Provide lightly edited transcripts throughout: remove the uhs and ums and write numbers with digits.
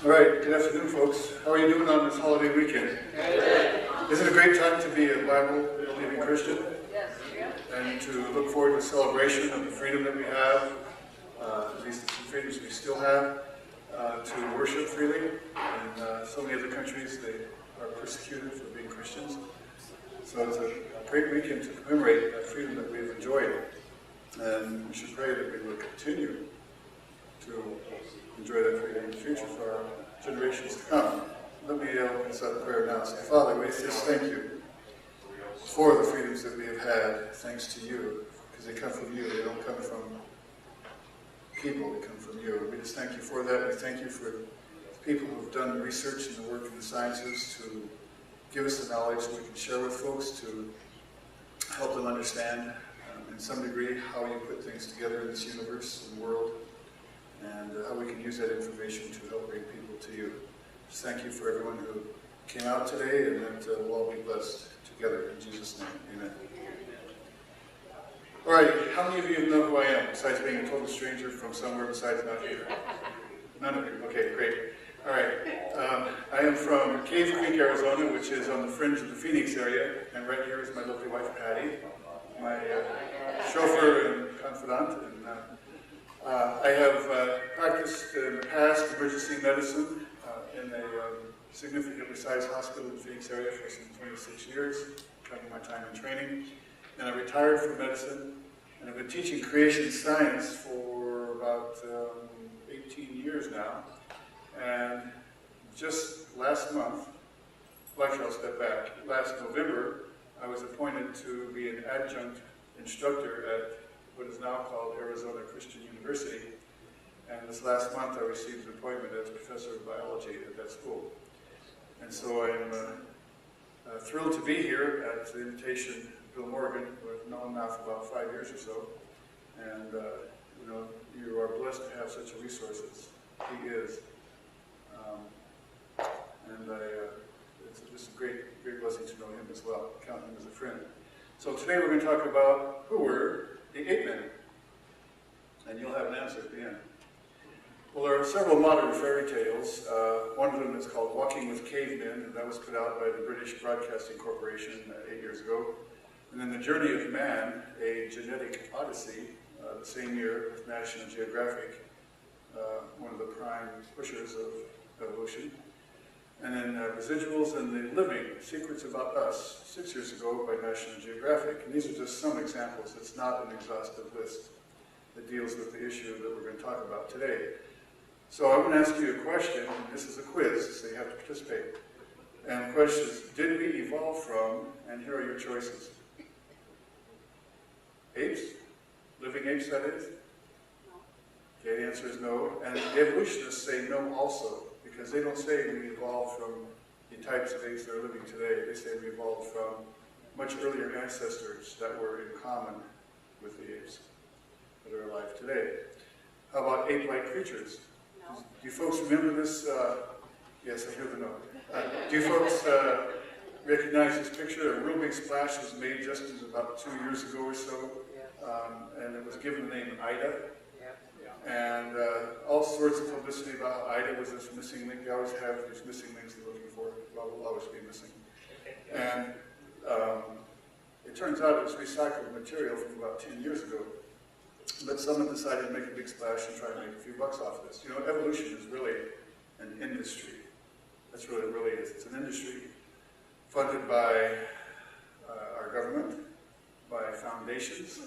All right, good afternoon, folks. How are you doing on this holiday weekend? Isn't it a great time to be a Bible-believing Christian? Yes. And to look forward to a celebration of the freedom that we have, at least the freedoms we still have, to worship freely. In so many other countries, they are persecuted for being Christians. So it's a great weekend to commemorate that freedom that we've enjoyed. And we should pray that we will continue to enjoy that freedom in the future for our generations to come. Let me open this up in prayer now. Say, Father, we just thank you for the freedoms that we have had, thanks to you, because they come from you. They don't come from people, they come from you. We just thank you for that. We thank you for the people who have done the research and the work in the sciences to give us the knowledge that we can share with folks to help them understand, in some degree, how you put things together in this universe and world, and how we can use that information to help bring people to you. Just thank you for everyone who came out today, and that we'll all be blessed together. In Jesus' name, amen. All right, how many of you know who I am, besides being a total stranger from somewhere besides not here? None of you? Okay, great. All right, I am from Cave Creek, Arizona, which is on the fringe of the Phoenix area, and right here is my lovely wife, Patty, my chauffeur and confidant. And I have practiced in the past emergency medicine in a significantly sized hospital in the Phoenix area for some 26 years, counting my time in training. And I retired from medicine, and I've been teaching creation science for about 18 years now. And just last month, well, actually I'll step back, last November, I was appointed to be an adjunct instructor at what is now called Arizona Christian University. And this last month I received an appointment as professor of biology at that school. And so I'm thrilled to be here at the invitation of Bill Morgan, who I've known now for about 5 years or so. And you know, you are blessed to have such a resource as he is. And it's just a great blessing to know him as well, count him as a friend. So today we're going to talk about who were the Ape Men. And you'll have an answer at the end. Well, there are several modern fairy tales. One of them is called Walking with Cavemen, and that was put out by the British Broadcasting Corporation 8 years ago. And then The Journey of Man, a Genetic Odyssey, the same year with National Geographic, one of the prime pushers of evolution. And then Residuals and the Living, Secrets About Us, 6 years ago by National Geographic. And these are just some examples. It's not an exhaustive list that deals with the issue that we're going to talk about today. So I'm going to ask you a question, and this is a quiz, so you have to participate. And the question is, did we evolve from, and here are your choices. Apes? Living apes, that is? No. Okay, the answer is no. And the evolutionists say no also, because they don't say we evolved from the types of apes that are living today. They say we evolved from much earlier ancestors that were in common with the apes that are alive today. How about ape-like creatures? No. Do you folks remember this? Yes, I hear the no. Do you folks recognize this picture? A real big splash was made just about 2 years ago or so, and it was given the name Ida. And all sorts of publicity about how Ida was this missing link. They always have these missing links they're looking for. Well, will always be missing. And it turns out it was recycled material from about 10 years ago. But someone decided to make a big splash and try to make a few bucks off of this. You know, evolution is really an industry. That's what it really is. It's an industry funded by our government, by foundations,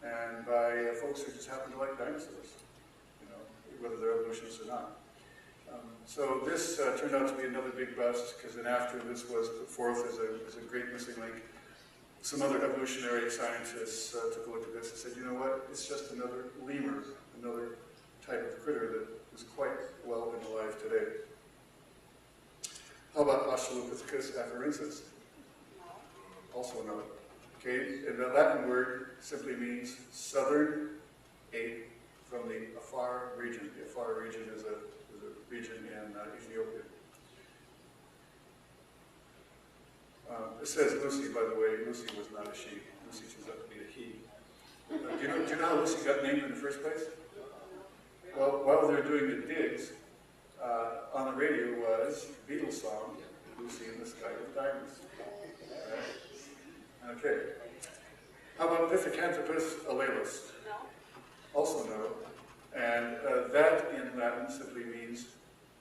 and by folks who just happen to like dinosaurs, you know, whether they're evolutionists or not. So this turned out to be another big bust, because then after this was put forth as a great missing link, some other evolutionary scientists took a look at this and said, you know what, it's just another lemur, another type of critter that is quite well and alive today. How about Australopithecus afarensis? Also no. Okay, and the Latin word simply means southern ape from the Afar region. The Afar region is a region in Ethiopia. It says Lucy, by the way. Lucy was not a she. Lucy turns out to be a he. Do you know how Lucy got named in the first place? Well, while they're doing the digs on Beatles song, Lucy in the Sky with Diamonds. Right? Okay. How about Pithecanthropus alaelus? No. Also no. And that in Latin simply means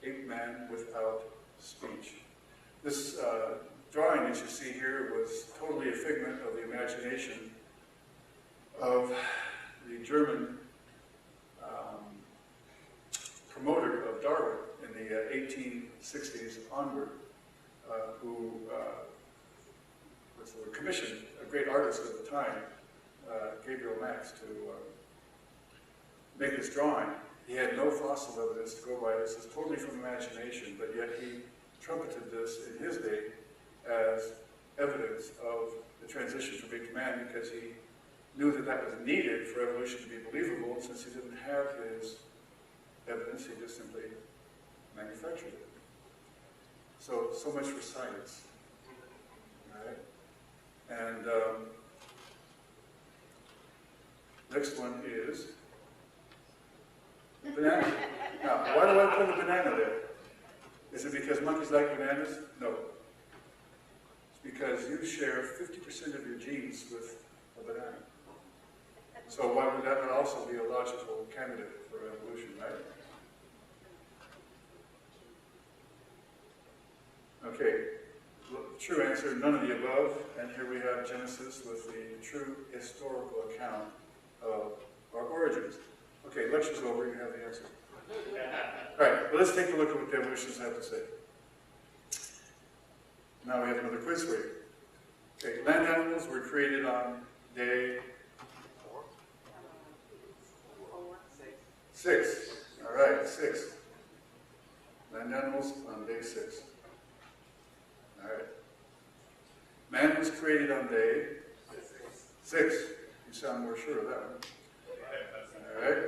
ape man without speech. This drawing that you see here was totally a figment of the imagination of the German promoter of Darwin in the 1860s onward, who commissioned a great artist at the time, Gabriel Max, to make this drawing. He had no fossil evidence to go by. This is totally from imagination, but yet he trumpeted this in his day as evidence of the transition from ape to man, because he knew that that was needed for evolution to be believable, and since he didn't have his evidence, he just simply manufactured it. So much for science. All right? And next one is banana. Now, why do I put a banana there? Is it because monkeys like bananas? No. It's because you share 50% of your genes with a banana. So why would that not also be a logical candidate for evolution, right? Okay, true answer, none of the above. And here we have Genesis with the true historical account of our origins. Okay, lecture's over, you have the answer. All right, well, let's take a look at what the evolutionists have to say. Now we have another quiz for you. Okay, land animals were created on day 6. All right, 6. Land animals on day 6. All right. Man was created on day 6. You sound more sure of that one. All right.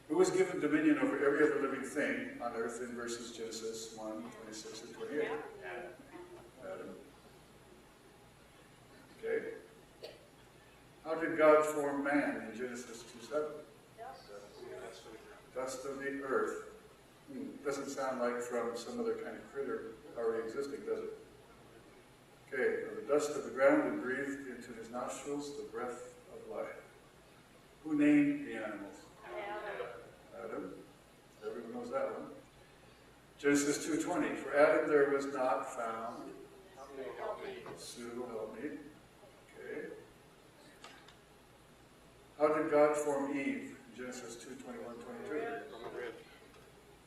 Who was given dominion over every other living thing on earth in verses Genesis 1, 26 and 28? Adam. Okay. How did God form man in Genesis 2:7? Dust of the earth. Doesn't sound like from some other kind of critter already existing, does it? Okay, the dust of the ground and breathed into his nostrils the breath of life. Who named the animals? Adam. Everyone knows that one. Genesis 2:20. For Adam there was not found. Sue will help me. Okay. How did God form Eve? Genesis 2:21-22.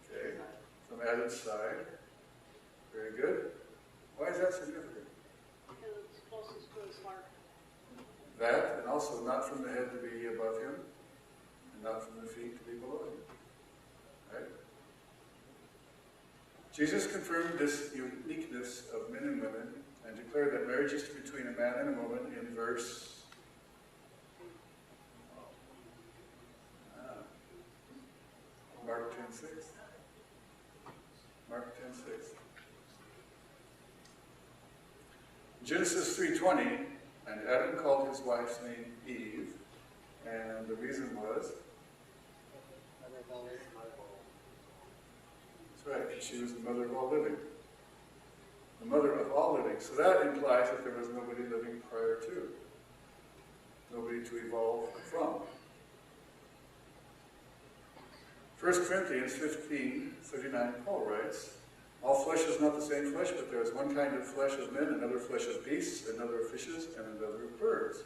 Okay. From Adam's side. Very good. Why is that significant? Because it's closest to his heart. That, and also not from the head to be above him, and not from the feet to be below him. Right? Jesus confirmed this uniqueness of men and women and declared that marriage is between a man and a woman in verse Mark 10:6. Mark 10:6. Genesis 3:20, and Adam called his wife's name Eve, and the reason was? That's right, she was the mother of all living. The mother of all living. So that implies that there was nobody living prior to. Nobody to evolve from. 1 Corinthians 15:39, Paul writes, all flesh is not the same flesh, but there is one kind of flesh of men, another flesh of beasts, another of fishes, and another of birds.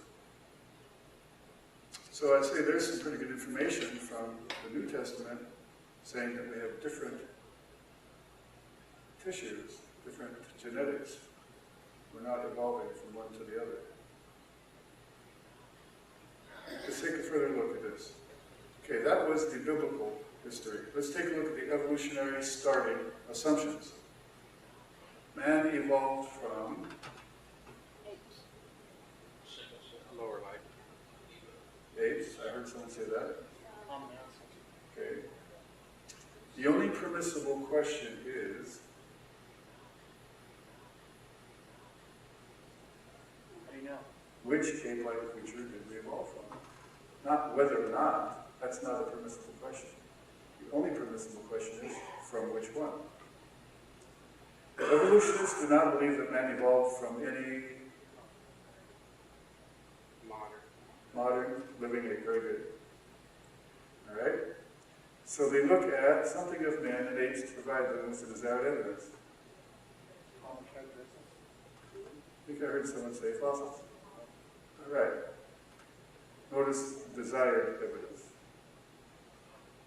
So I'd say there's some pretty good information from the New Testament saying that we have different tissues, different genetics. We're not evolving from one to the other. Let's take a further look at this. Okay, that was the biblical history. Let's take a look at the evolutionary starting assumptions. Man evolved from Lower life. apes. I heard someone say that. Okay. The only permissible question is, which ape-like creature did we evolve from? Not whether or not. That's not a permissible question. The only permissible question is, from which one? Evolutionists do not believe that man evolved from any modern living ape. Very good. All right? So they look at something of men and apes to provide them with the desired evidence. I think I heard someone say fossils. All right. Notice desired evidence.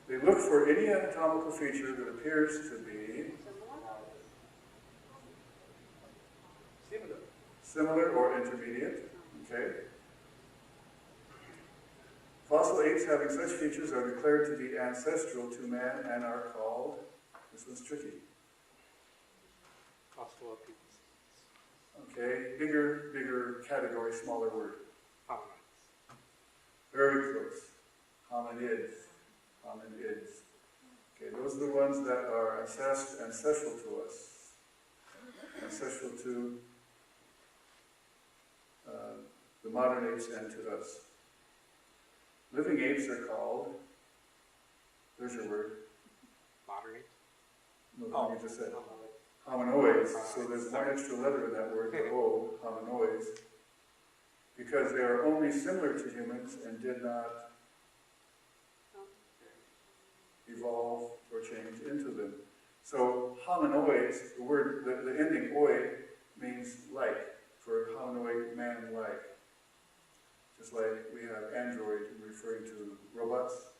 They look for any anatomical feature that appears to be similar or intermediate. Okay. Fossil apes having such features are declared to be ancestral to man and are called, this one's tricky. Okay, bigger category, smaller word. Very close. Hominids. Hominids. Okay, those are the ones that are ancestral to us. Ancestral to the modern apes and to us. Living apes are called, there's your word. Modern apes? No, you just said. Hominoids. So there's one extra letter in that word, the O, hominoids. Because they are only similar to humans and did not evolve or change into them. So hominoids, the word, the ending oid means like, for hominoid, man-like. Just like we have android referring to robots,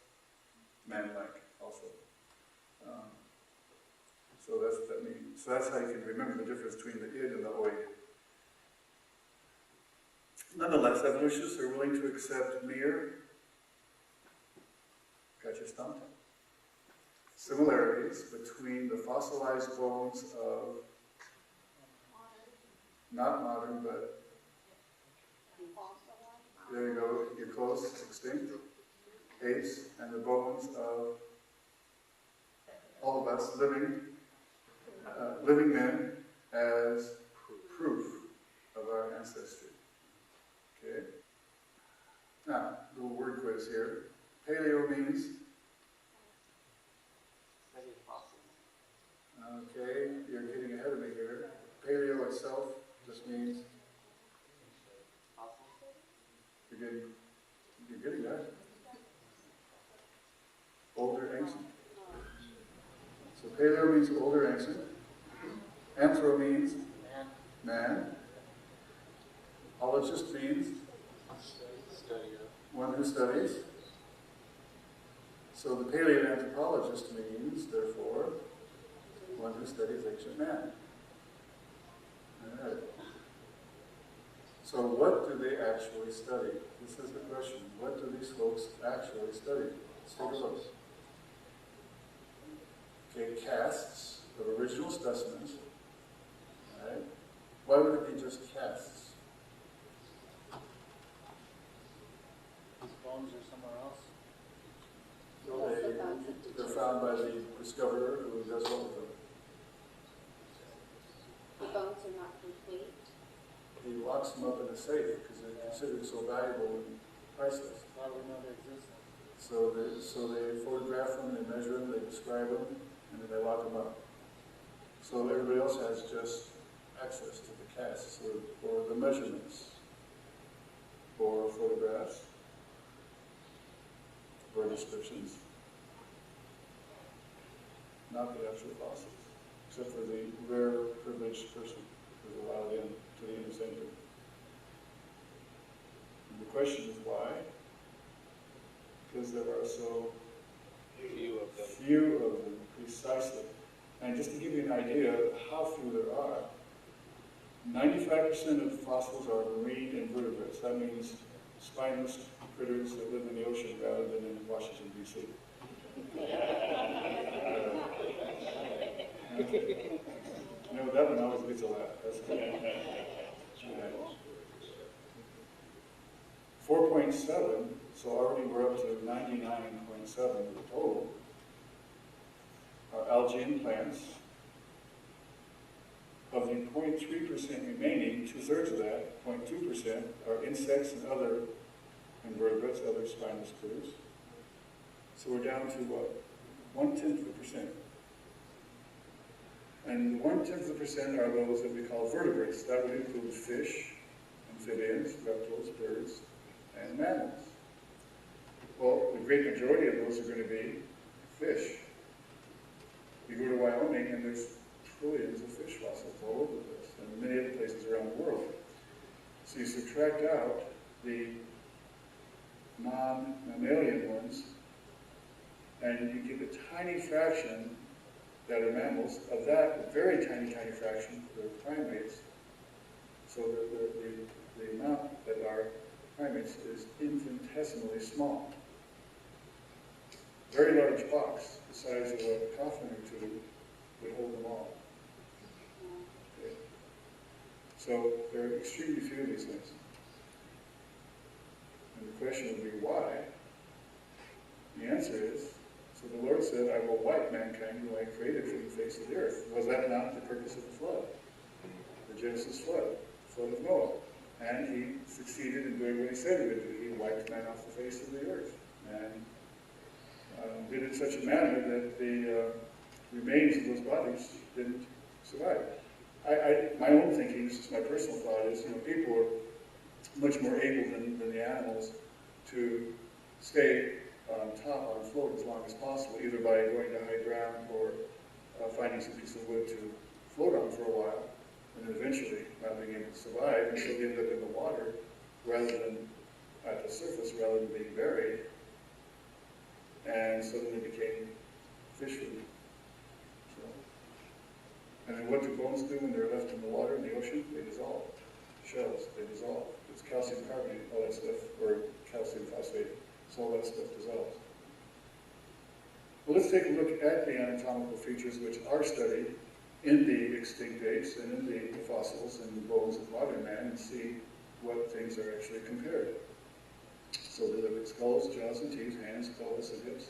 man-like also. So that's what that means. So that's how you can remember the difference between the id and the oid. Nonetheless, evolutionists are willing to accept mere, got your stump, similarities between the fossilized bones of, not modern, but there you go, you're close, extinct, apes, and the bones of all of us living men as proof of our ancestry. Okay? Now, a little word quiz here. Paleo means? Okay, you're getting ahead of me here. Paleo itself just means? You're getting that. Older, ancient. So paleo means older, ancient. Anthro means man. Ologist means one who studies. So the paleoanthropologist means, therefore, one who studies ancient man. All right. So what do they actually study? This is the question. What do these folks actually study? Let's take a look. Okay, casts of original specimens. All right. Why would it be just casts? These bones are somewhere else. So they're found by the discoverer who does what with them? The bones are not complete. He locks them up in a safe because they're considered so valuable and priceless. Why would we know they exist? So they photograph them, they measure them, they describe them, and then they lock them up. So everybody else has just access to the casts or the measurements or photographs or descriptions. Not the actual fossils, except for the rare privileged person who's allowed in to the inner sanctum. And the question is why? Because there are so few of them, precisely. And just to give you an idea of how few there are, 95% of fossils are marine invertebrates. That means spineless critters that live in the ocean rather than in Washington, D.C. No, that one always gets a laugh. That's good. 4.7, so already we're up to 99.7 total, are algae and plants. Of the 0.3% remaining, 2/3 of that, 0.2%, are insects and other invertebrates, other spineless critters. So we're down to what? 0.1%. And 0.1% are those that we call vertebrates. That would include fish, amphibians, reptiles, birds, and mammals. Well, the great majority of those are going to be fish. You go to Wyoming and there's trillions of fish fossils all over the place, and many other places around the world. So you subtract out the non-mammalian ones, and you get a tiny fraction that are mammals. Of that, a very tiny, tiny fraction are primates. So the amount that are primates is infinitesimally small. Very large box, the size of a coffin or two, would hold them all. Okay. So there are extremely few of these things. And the question would be, why? The answer is, so the Lord said, I will wipe mankind who I created from the face of the earth. Was that not the purpose of the flood? The Genesis flood, the flood of Noah. And he succeeded in doing what he said he would do. He wiped man off the face of the earth. And did it in such a manner that the remains of those bodies didn't survive. My own thinking, this is my personal thought, is people are much more able than the animals to stay on top, on float as long as possible, either by going to high ground or finding some piece of wood to float on for a while, and then eventually not being able to survive, and so they end up in the water rather than at the surface, rather than being buried. And so then they became fish food. So, and then what do bones do when they're left in the water, in the ocean? They dissolve. Shells, they dissolve. It's calcium carbonate, all that stuff, or calcium phosphate. So all that stuff dissolves. Well, let's take a look at the anatomical features which are studied in the extinct apes and in the fossils and the bones of modern man, and see what things are actually compared. So they look at skulls, jaws and teeth, hands, pelvis and hips,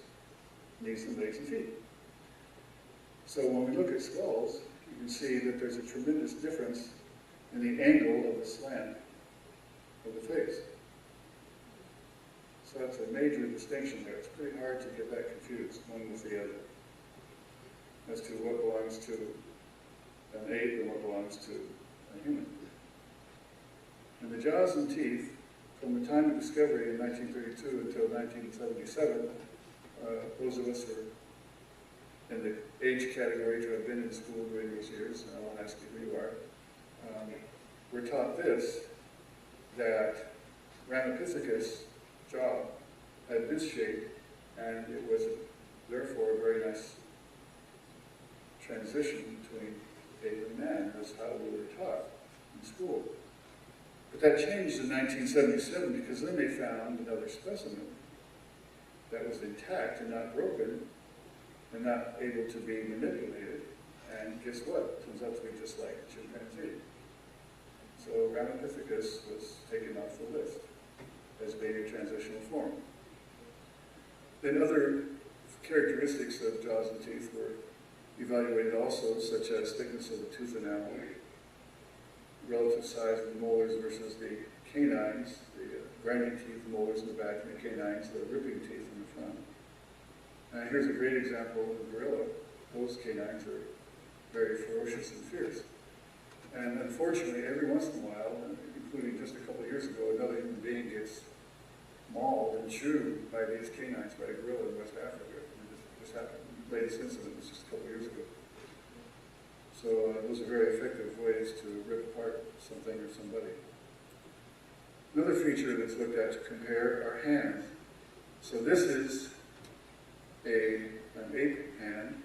knees and legs and feet. So when we look at skulls, you can see that there's a tremendous difference in the angle of the slant of the face. So that's a major distinction there. It's pretty hard to get that confused, one with the other, as to what belongs to an ape and what belongs to a human. And the jaws and teeth, from the time of discovery in 1932 until 1977, those of us who are in the age category to have been in school during those years, and I won't ask you who you are, we're taught this, that Ramapithecus' jaw had this shape, and it was therefore a very nice transition between ape and man. That's how we were taught in school. But that changed in 1977 because then they found another specimen that was intact and not broken and not able to be manipulated. And guess what? It turns out to be just like a chimpanzee. So Ramapithecus was taken off the list as being a transitional form. Then other characteristics of jaws and teeth were evaluated also, such as thickness of the tooth enamel, relative size of the molars versus the canines, the grinding teeth, the molars in the back, and the canines, the ripping teeth in the front. Here's a great example of a gorilla. Those canines are very ferocious and fierce. And unfortunately, every once in a while, including just a couple of years ago, another human being gets mauled and chewed by these canines, by a gorilla in West Africa. This happened. The latest incident was just a couple of years ago. So those are very effective ways to rip apart something or somebody. Another feature that's looked at to compare are hands. So this is an ape hand,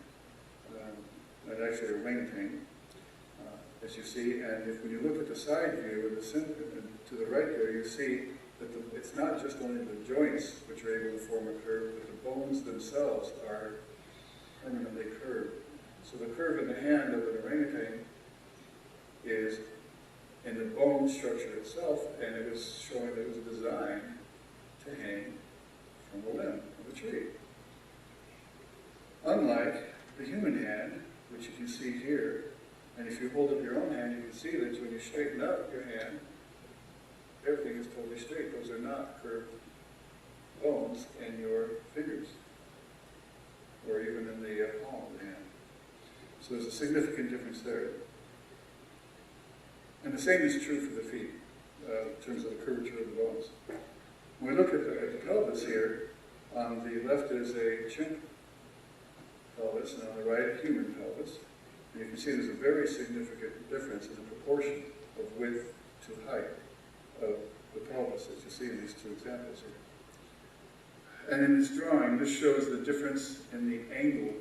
and actually a orangutan, as you see. And when you look at the side view, in the center, to the right there, you see that it's not just only the joints which are able to form a curve, but the bones themselves are permanently curved. So the curve in the hand of an orangutan is in the bone structure itself, and it was showing that it was designed to hang from a limb of a tree. Unlike the human hand, which you can see here, and if you hold up your own hand, you can see that when you straighten up your hand, everything is totally straight. Those are not curved bones in your fingers, or even in the palm of the hand. So there's a significant difference there. And the same is true for the feet, in terms of the curvature of the bones. When we look at the pelvis here, on the left is a chimp pelvis, and on the right a human pelvis. And you can see there's a very significant difference in the proportion of width to height of the pelvis, as you see in these two examples here. And in this drawing, this shows the difference in the angle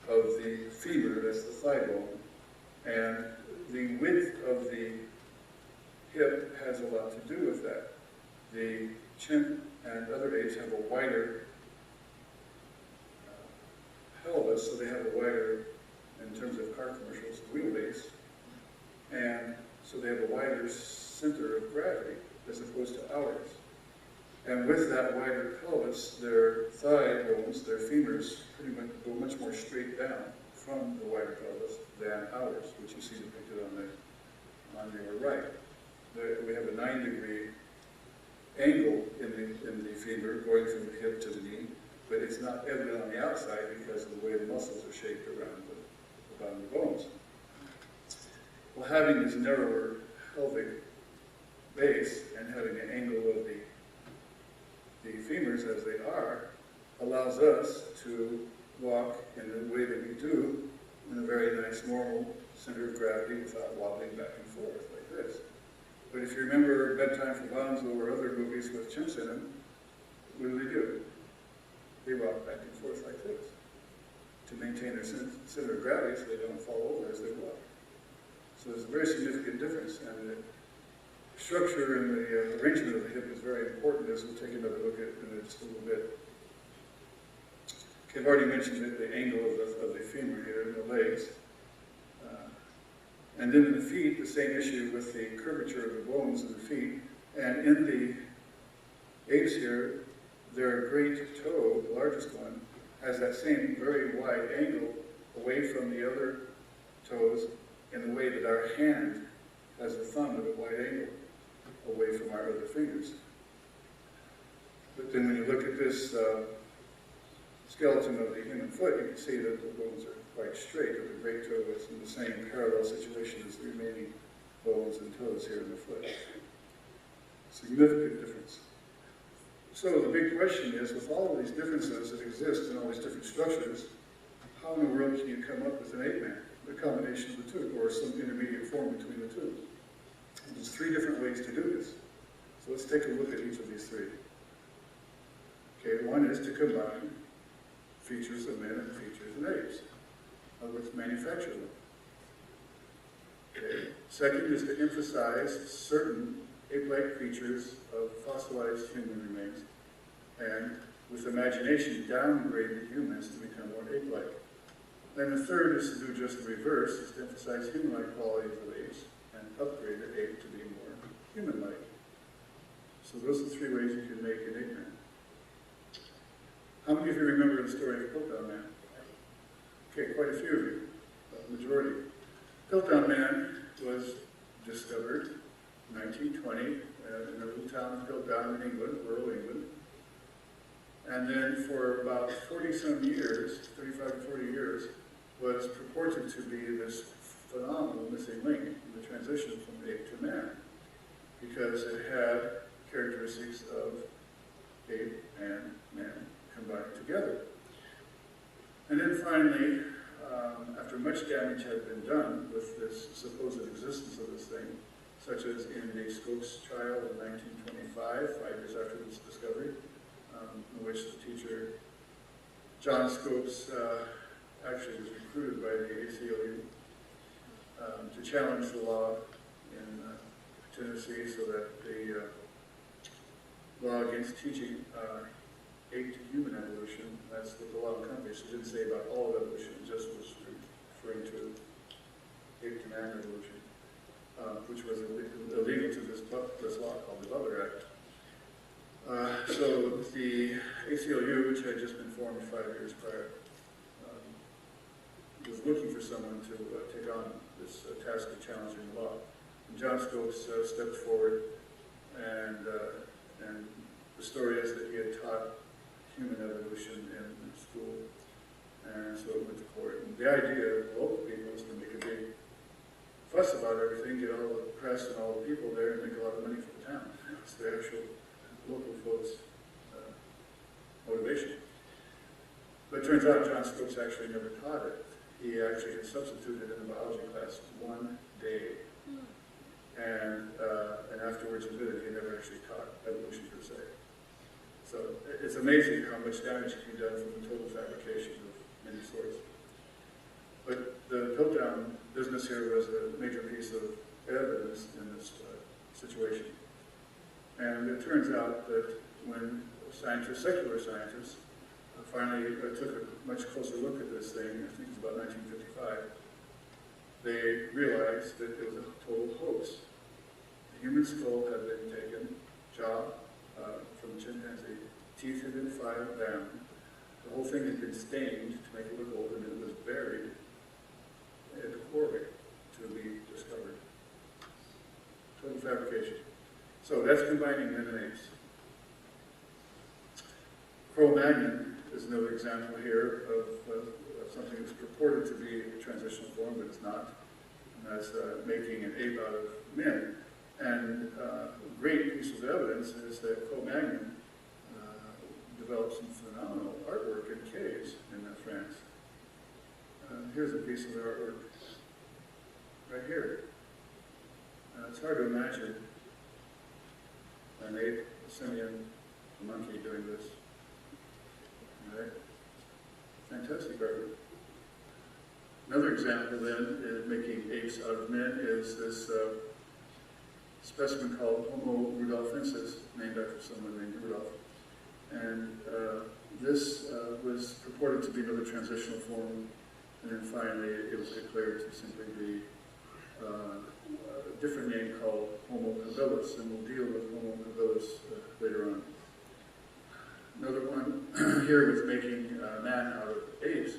of the femur, that's the thigh bone, and the width of the hip has a lot to do with that. The chimp and other apes have a wider pelvis, so they have a wider, in terms of car commercials, wheelbase, and so they have a wider center of gravity as opposed to ours. And with that wider pelvis, their thigh bones, their femurs, pretty much go much more straight down from the wider pelvis than ours, which you see depicted on your right. We have a 9-degree angle in the femur going from the hip to the knee, but it's not evident on the outside because of the way the muscles are shaped around the bones. Well, having this narrower pelvic base and having an angle of the femurs as they are allows us to walk in the way that we do in a very nice normal center of gravity without wobbling back and forth like this. But if you remember Bedtime for Bonzo or other movies with chimps in them, what do? They walk back and forth like this to maintain their center of gravity so they don't fall over as they walk. So there's a very significant difference, and the structure and the arrangement of the hip is very important, as we'll take another look at in just a little bit. Okay, I've already mentioned the angle of the femur here and the legs. And then in the feet, the same issue with the curvature of the bones in the feet. And in the apes here, their great toe, the largest one, has that same very wide angle away from the other toes in the way that our hand has the thumb at a wide angle away from our other fingers. But then when you look at this skeleton of the human foot, you can see that the bones are quite straight, that the great toe is in the same parallel situation as the remaining bones and toes here in the foot. Significant difference. So the big question is, with all of these differences that exist in all these different structures, how in the world can you come up with an ape man? A combination of the two, or some intermediate form between the two. And there's 3 different ways to do this. So let's take a look at each of these 3. Okay, one is to combine features of men and features of apes. In other words, manufacture them. Okay. Second is to emphasize certain ape-like features of fossilized human remains, and with imagination downgrade the humans to become more ape-like. Then the third is to do just the reverse, is to emphasize human-like qualities of apes and upgrade the ape to be more human-like. So those are the 3 ways you can make an ape man. How many of you remember the story of Piltdown Man? Okay, quite a few of you, a majority. Piltdown Man was discovered in 1920 in a little town of Piltdown in England, rural England. And then for about 40-some years, 35 to 40 years, was purported to be this phenomenal missing link in the transition from ape to man, because it had characteristics of ape and man combined together. And then finally, after much damage had been done with this supposed existence of this thing, such as in the Scopes trial in 1925, 5 years after this discovery, in which the teacher, John Scopes, actually was recruited by the ACLU to challenge the law in Tennessee so that the law against teaching ape to human evolution, that's what the law encompassed. It didn't say about all of evolution, it just was referring to ape to man evolution, which was illegal to this law called the Butler Act. So the ACLU, which had just been formed 5 years prior, was looking for someone to take on this task of challenging the law. And John Scopes stepped forward, and the story is that he had taught human evolution in school, and so it went to court, the idea of local people is to make a big fuss about everything, get all the press and all the people there, and make a lot of money for the town. It's the actual local folks' motivation. But it turns out John Stokes actually never taught it. He actually had substituted in the biology class one day, and afterwards admitted he never actually taught evolution per se. So it's amazing how much damage can be done from the total fabrication of many sorts. But the Piltdown business here was a major piece of evidence in this situation. And it turns out that when scientists, secular scientists, finally took a much closer look at this thing, I think it was about 1955, they realized that it was a total hoax. The human skull had been taken, jaw from the chimpanzee, teeth had been filed down, the whole thing had been stained to make it look old, and it was buried at the quarry to be discovered. Total fabrication. So that's combining men and apes. Cro-Magnon is another example here of something that's purported to be a transitional form, but it's not. And that's making an ape out of men. And a great piece of evidence is that Cro-Magnon developed some phenomenal artwork in caves in France. Here's a piece of their artwork right here. It's hard to imagine an ape, a simian, a monkey doing this. Right? Fantastic artwork. Another example then in making apes out of men is this specimen called Homo rudolfensis, named after someone named Rudolph. And this was purported to be another transitional form, and then finally it was declared to simply be a different name called Homo habilis, and we'll deal with Homo habilis later on. Another one here with making man out of apes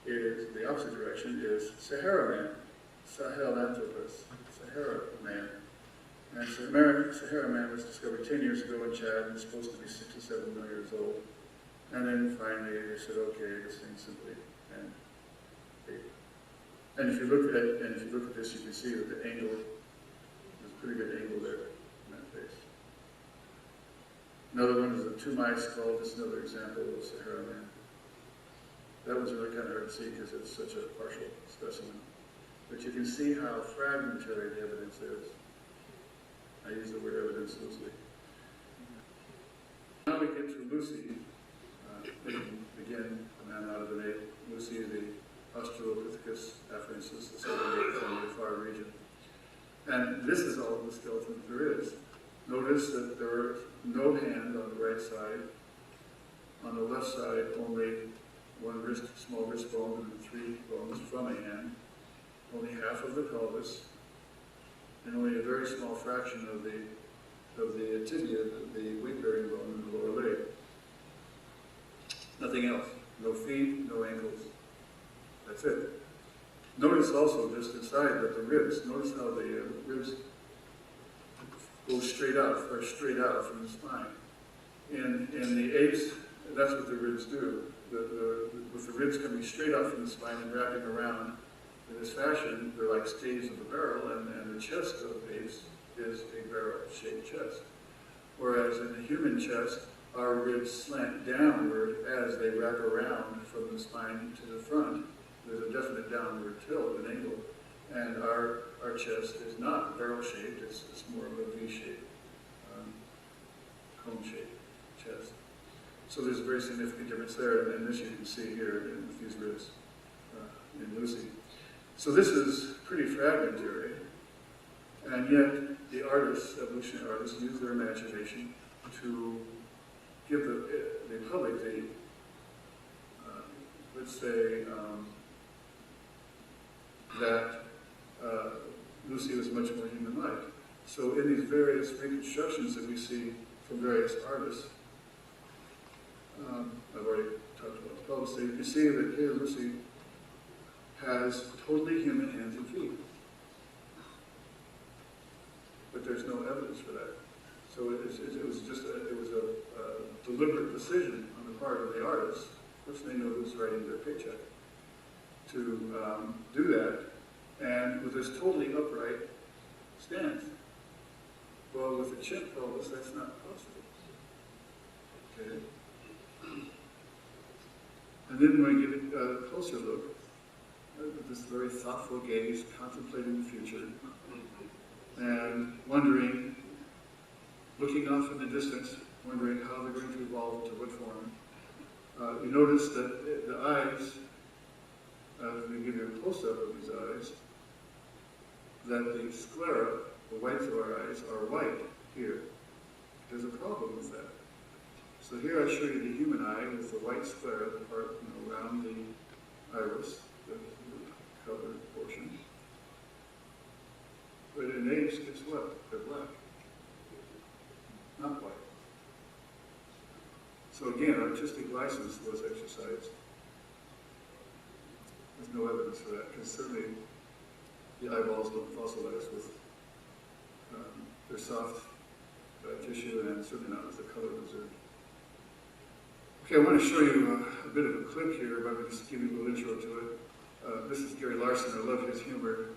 is the opposite direction, is Sahara man, Sahelanthropus, Sahara man. And Sahara man was discovered 10 years ago in Chad and is supposed to be 6 to 7 million years old. And then finally they said, okay, this thing's simply an ape. And if you look at this, you can see that the angle, there's a pretty good angle there in that face. Another one is the two-eyed skull. This is another example of Sahara man. That was really kind of hard to see because it's such a partial specimen. But you can see how fragmentary the evidence is. I use the word evidence loosely. Now we get to Lucy, again, a man out of an ape. Lucy, the Australopithecus afarensis, the southern ape from the far region. And this is all the skeleton that there is. Notice that there is no hand on the right side. On the left side, only one wrist, small wrist bone, and 3 bones from a hand. Only half of the pelvis, and only a very small fraction of the tibia, the weight-bearing bone in the lower leg. Nothing else. No feet, no ankles. That's it. Notice also just inside that the ribs, notice how the ribs go straight out from the spine. In the apes, that's what the ribs do. With the ribs coming straight out from the spine and wrapping around in this fashion, they're like staves of a barrel, and the chest of apes is a barrel-shaped chest. Whereas in the human chest, our ribs slant downward as they wrap around from the spine to the front. There's a definite downward tilt, an angle. And our chest is not barrel-shaped, it's more of a V-shaped, cone-shaped chest. So there's a very significant difference there, and this you can see here with these ribs in Lucy. So this is pretty fragmentary, and yet the artists, evolutionary artists, use their imagination to give the public the, let's say, that Lucy was much more human-like. So in these various reconstructions that we see from various artists, I've already talked about the pelvis, so you can see that here Lucy has totally human hands and feet. But there's no evidence for that. So it was a deliberate decision on the part of the artists, of course they know who's writing their paycheck, to do that, and with this totally upright stance. Well, with a chimp pelvis, that's not possible. Okay. And then when we get a closer look, with this very thoughtful gaze, contemplating the future, and wondering, looking off in the distance, wondering how they're going to evolve into what form. You notice that the eyes, let me give you a close-up of these eyes, that the sclera, the whites of our eyes, are white here. There's a problem with that. So here I show you the human eye with the white sclera, the part around the iris, the colored portion. But in apes, guess what? They're black, not white. So again, artistic license was exercised. There's no evidence for that, because certainly the eyeballs don't fossilize with their soft tissue, and certainly not with the color preserved. Okay, I want to show you a bit of a clip here, but I'm just give you a little intro to it. This is Gary Larson. I love his humor.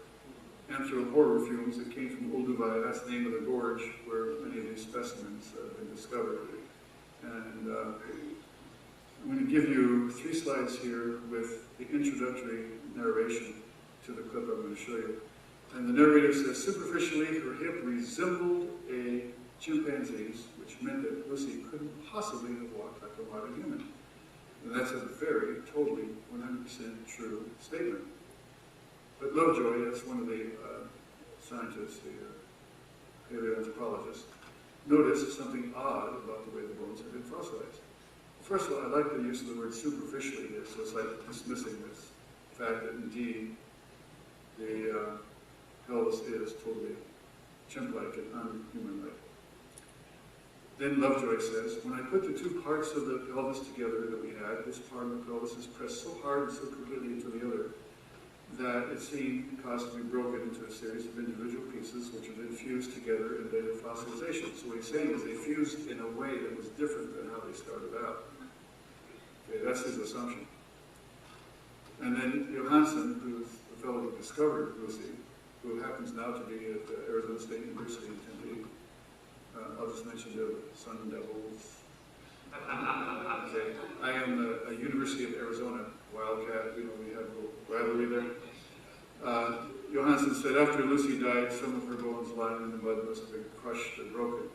Anthropomorph fumes that came from Olduvai, that's the name of the gorge where many of these specimens have been discovered. And I'm going to give you 3 slides here with the introductory narration to the clip I'm going to show you. And the narrator says, superficially, her hip resembled a chimpanzee's, which meant that Lucy couldn't possibly have walked like a modern human. And that's a very, totally, 100% true statement. But Lovejoy, that's one of the scientists, the paleoanthropologist, noticed something odd about the way the bones had been fossilized. First of all, I like the use of the word superficially here, so it's like dismissing this fact that indeed the pelvis is totally chimp-like and unhuman-like. Then Lovejoy says, when I put the 2 parts of the pelvis together that we had, this part of the pelvis is pressed so hard and so completely into the other that it seemed caused to be broken into a series of individual pieces which are then fused together in later fossilization. So what he's saying is they fused in a way that was different than how they started out. Okay, that's his assumption. And then Johansen, who's the fellow who discovered Lucy, who happens now to be at Arizona State University in Tempe. I'll just mention the Sun Devils. Okay. I am a University of Arizona Wildcat. We have a little rivalry there. Johansen said after Lucy died, some of her bones lying in the mud must have been crushed and broken.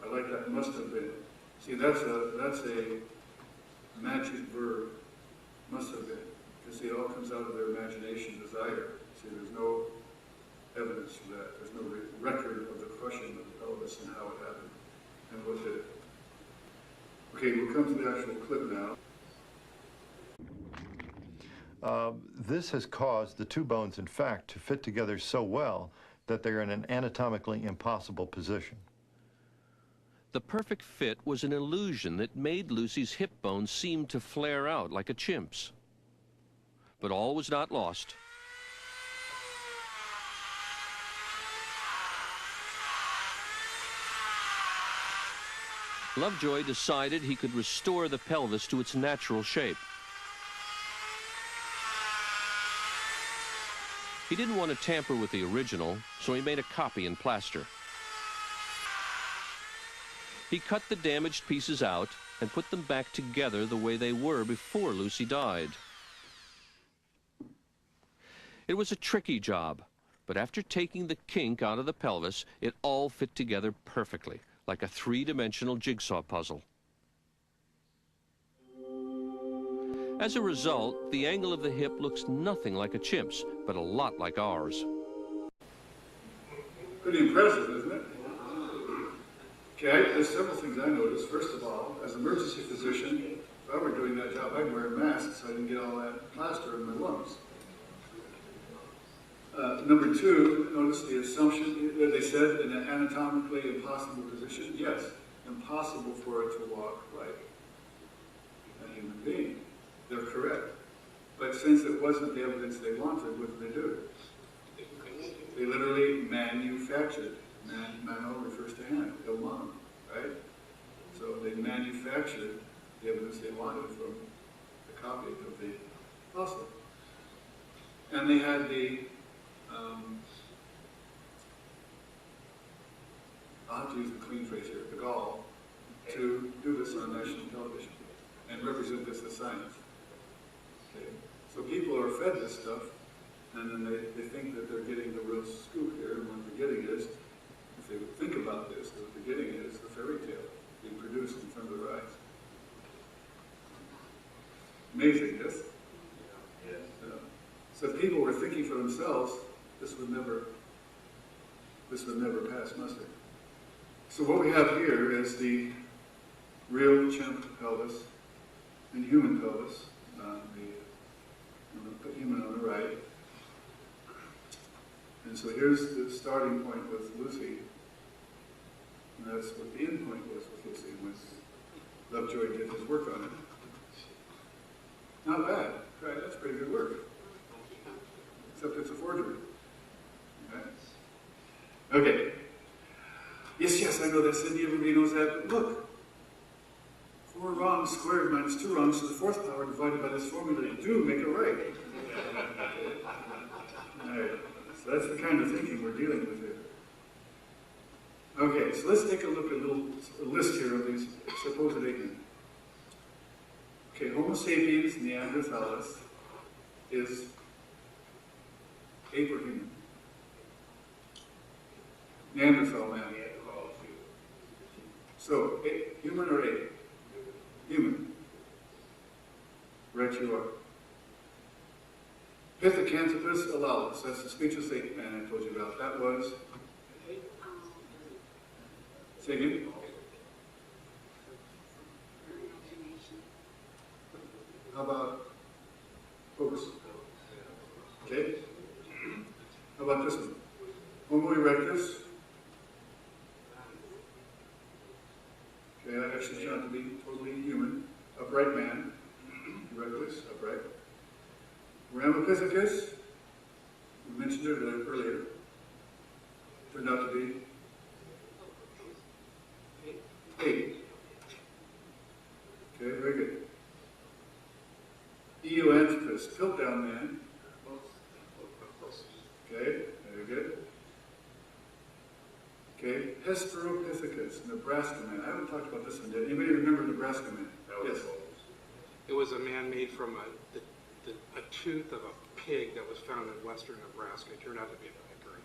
I like that must have been. See, that's a magic verb. Must have been. Because see, it all comes out of their imagination, desire. See, there's no evidence for that. There's no record of the crushing of the pelvis and how it happened and what did it. Okay, we'll come to the actual clip now. This has caused the 2 bones, in fact, to fit together so well that they're in an anatomically impossible position. The perfect fit was an illusion that made Lucy's hip bones seem to flare out like a chimp's. But all was not lost. Lovejoy decided he could restore the pelvis to its natural shape. He didn't want to tamper with the original, so he made a copy in plaster. He cut the damaged pieces out and put them back together the way they were before Lucy died. It was a tricky job, but after taking the kink out of the pelvis, it all fit together perfectly, like a 3-dimensional jigsaw puzzle. As a result, the angle of the hip looks nothing like a chimp's, but a lot like ours. Pretty impressive, isn't it? Okay, there's several things I noticed. First of all, as an emergency physician, if I were doing that job, I'd wear a mask so I didn't get all that plaster in my lungs. Number 2, notice the assumption that they said in an anatomically impossible position. Yes, impossible for it to walk like a human being. They're correct. But since it wasn't the evidence they wanted, what did they do? They literally manufactured. Mano refers to hand, il mano, right? So they manufactured the evidence they wanted from the copy of the fossil. and they had I'll have to use the clean phrase here, the gall, to do this on national television and represent this as science. Okay. So people are fed this stuff, and then they think that they're getting the real scoop here, and what they're getting is, if they would think about this, what they're getting is a fairy tale being produced in front of their eyes. Amazing, yes? So if people were thinking for themselves, this would never pass muster. So what we have here is the real chimp pelvis and human pelvis. I'm going to put human on the right. And so here's the starting point with Lucy. And that's what the end point was with Lucy when Lovejoy did his work on it. Not bad. Right, that's pretty good work. Except it's a forgery. Okay. Yes, I know that, Cindy. Everybody knows that. But look. 4 wrongs squared minus 2 wrongs to the 4th power divided by this formula. You do make it right. Alright. So that's the kind of thinking we're dealing with here. Okay, so let's take a look at a list here of these supposed ape men. Okay, Homo sapiens neanderthalis is ape or human? Neanderthal man. So, human or ape? Human. Right you are. Pithecanthropus alalis, that's the speechless ape man I told you about. That was? Say again? How about focus? Okay. How about this one? Homo erectus. Okay, that actually turned out to be totally human. Upright man. Erectus, upright. Ramapithecus. We mentioned it earlier. Turned out to be ape. Okay, very good. Eoanthropus, Piltdown man. Okay, very good. Okay, Hesperopithecus, Nebraska man. I haven't talked about this one yet. Anybody remember Nebraska man? Yes. It was a man made from a tooth of a pig that was found in western Nebraska. It turned out to be a hickory.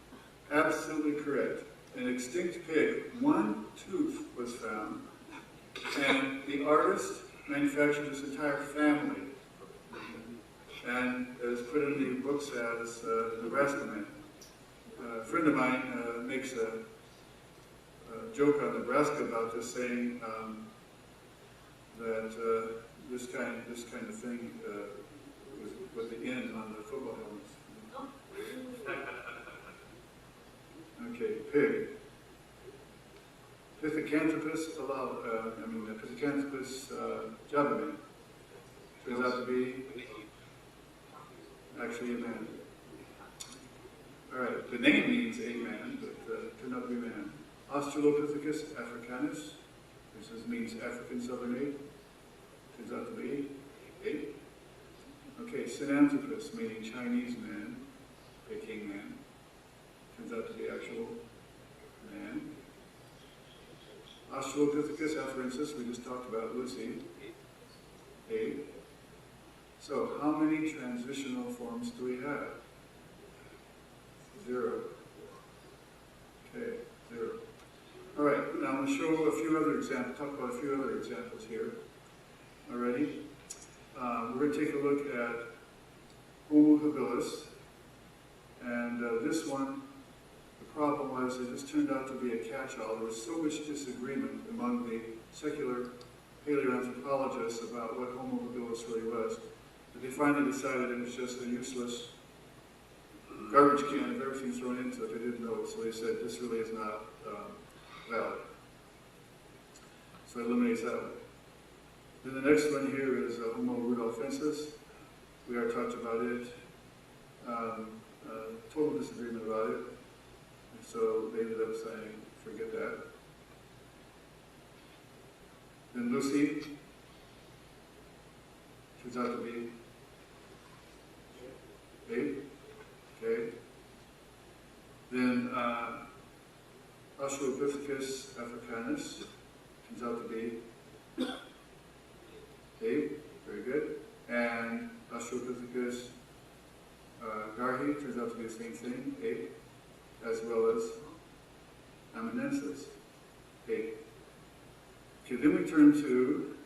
Absolutely correct. An extinct pig, 1 tooth was found, and the artist manufactured his entire family, and is put in the books as Nebraska man. A friend of mine makes a joke on Nebraska about this, saying that this kind of thing was the end on the football helmets. Okay, pig. Pithecanthropus Pithecanthropus javaman. Turns out to be actually a man. Alright, the name means ape man, but turned out to be a man. Australopithecus africanus. This means African southern ape. Turns out to be ape. Okay, Sinanthropus, meaning Chinese man, Peking man. Turns out to be actual man. Australopithecus afarensis, we just talked about, Lucy. Ape. So, how many transitional forms do we have? 0. Okay, 0. All right, now I'm going to show a few other examples, talk about a few other examples here. Alrighty. We're going to take a look at Homo habilis. And this one, the problem was it just turned out to be a catch-all. There was so much disagreement among the secular paleoanthropologists about what Homo habilis really was, that they finally decided it was just a useless garbage can of everything thrown into it. They didn't know, so they said this really is not valid. So it eliminates that one. Then the next one here is Homo rudolfensis. We already talked about it. Total disagreement about it. And so they ended up saying, forget that. Then Lucy turns out to be ape. Australopithecus africanus turns out to be ape, very good. And Australopithecus garhi turns out to be the same thing, ape, as well as Amenensis, ape. Okay, then we turn to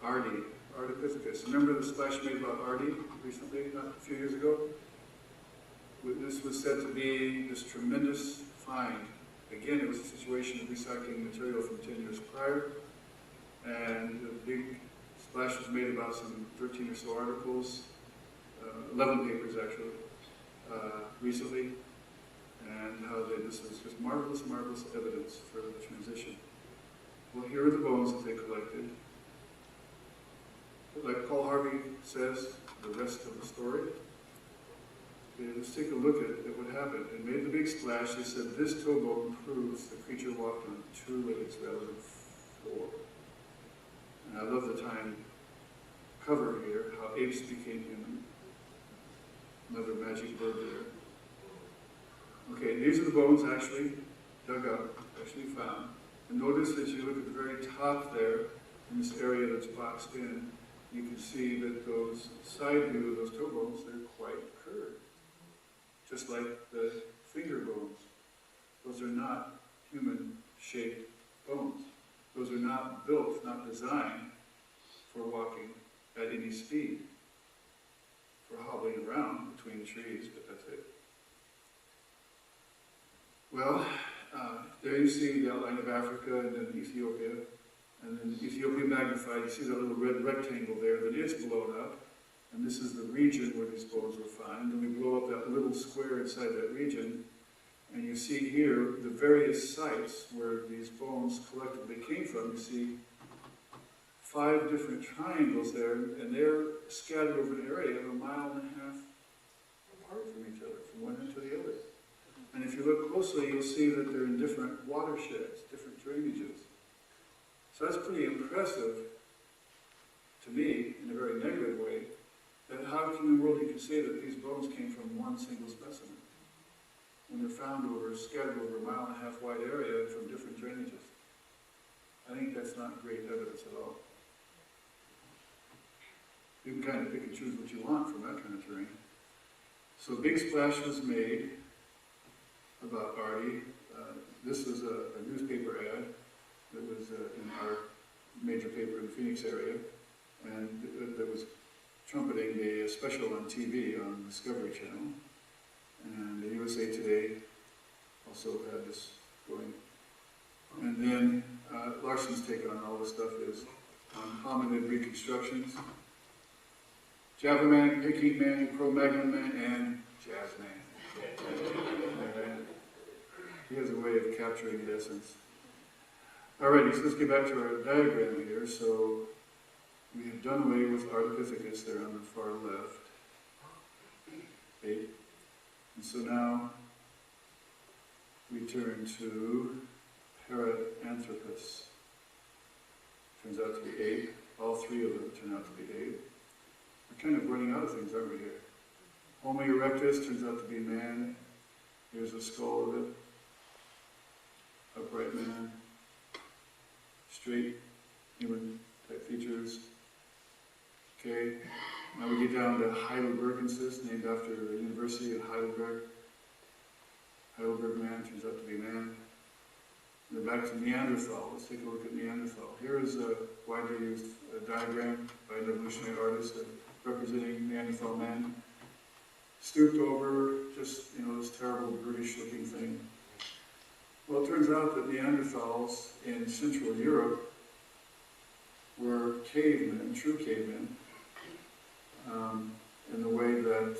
Ardi, Ardipithecus. Remember the splash made about Ardi recently, not a few years ago? This was said to be this tremendous find. Again, it was a situation of recycling material from 10 years prior, and a big splash was made about some 13 or so articles, 11 papers actually, recently, and how this was just marvelous, marvelous evidence for the transition. Well, here are the bones that they collected. Like Paul Harvey says, the rest of the story. Okay, let's take a look at what happened. It made the big splash. They said this toe bone proves the creature walked on 2 legs rather than 4. And I love the time cover here, how apes became human. Another magic word there. Okay, these are the bones actually dug up, actually found. And notice that you look at the very top there, in this area that's boxed in, you can see that those side view of those toe bones, they're quite curved. Just like the finger bones. Those are not human-shaped bones. Those are not built, not designed for walking at any speed. For hobbling around between trees, but that's it. Well, there you see the outline of Africa and then Ethiopia. And then Ethiopia magnified, you see that little red rectangle there that is blown up. And this is the region where these bones were found. And we blow up that little square inside that region. And you see here the various sites where these bones collectively came from. You see 5 different triangles there, and they're scattered over an area of 1.5 miles apart from each other, from one end to the other. And if you look closely, you'll see that they're in different watersheds, different drainages. So that's pretty impressive to me, in a very negative way, that how in the world you can say that these bones came from one single specimen when they're found scattered over 1.5 mile wide area from different drainages. I think that's not great evidence at all. You can kind of pick and choose what you want from that kind of terrain. So a big splash was made about Ardi. This was a newspaper ad that was in our major paper in the Phoenix area, and that was trumpeting a special on TV on the Discovery Channel. And the USA Today also had this going. And then Larson's take on all this stuff is on hominid reconstructions. Java Man, Picking Man, Cro-Magnon Man, and Jazz Man. He has a way of capturing the essence. Alrighty, so let's get back to our diagram here. So we have done away with Ardipithecus there on the far left. Okay. And so now we turn to Paranthropus. Turns out to be ape. All 3 of them turn out to be ape. We're kind of running out of things, aren't we here? Homo erectus turns out to be man. Here's the skull of it. Upright man. Straight human type features. Okay. Now we get down to Heidelbergensis, named after the University of Heidelberg. Heidelberg man turns out to be man. And then back to Neanderthal. Let's take a look at Neanderthal. Here is a widely used diagram by an evolutionary artist representing Neanderthal man. Stooped over, just, this terrible brutish-looking thing. Well, it turns out that Neanderthals in Central Europe were cavemen, true cavemen, in the way that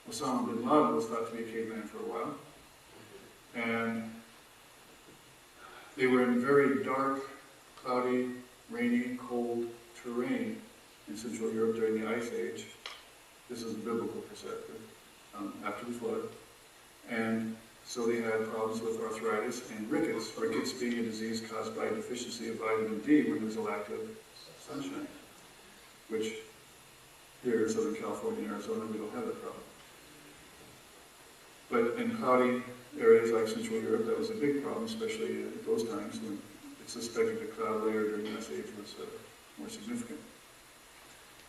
Osama bin Laden was thought to be a caveman for a while. And they were in very dark, cloudy, rainy, cold terrain in Central Europe during the Ice Age. This is a biblical perspective, after the flood. And so they had problems with arthritis and rickets, rickets being a disease caused by deficiency of vitamin D when there's a lack of sunshine, which here in Southern California and Arizona, we don't have that problem. But in cloudy areas like Central Europe, that was a big problem, especially at those times when it's suspected the cloud layer during the Ice Age was more significant,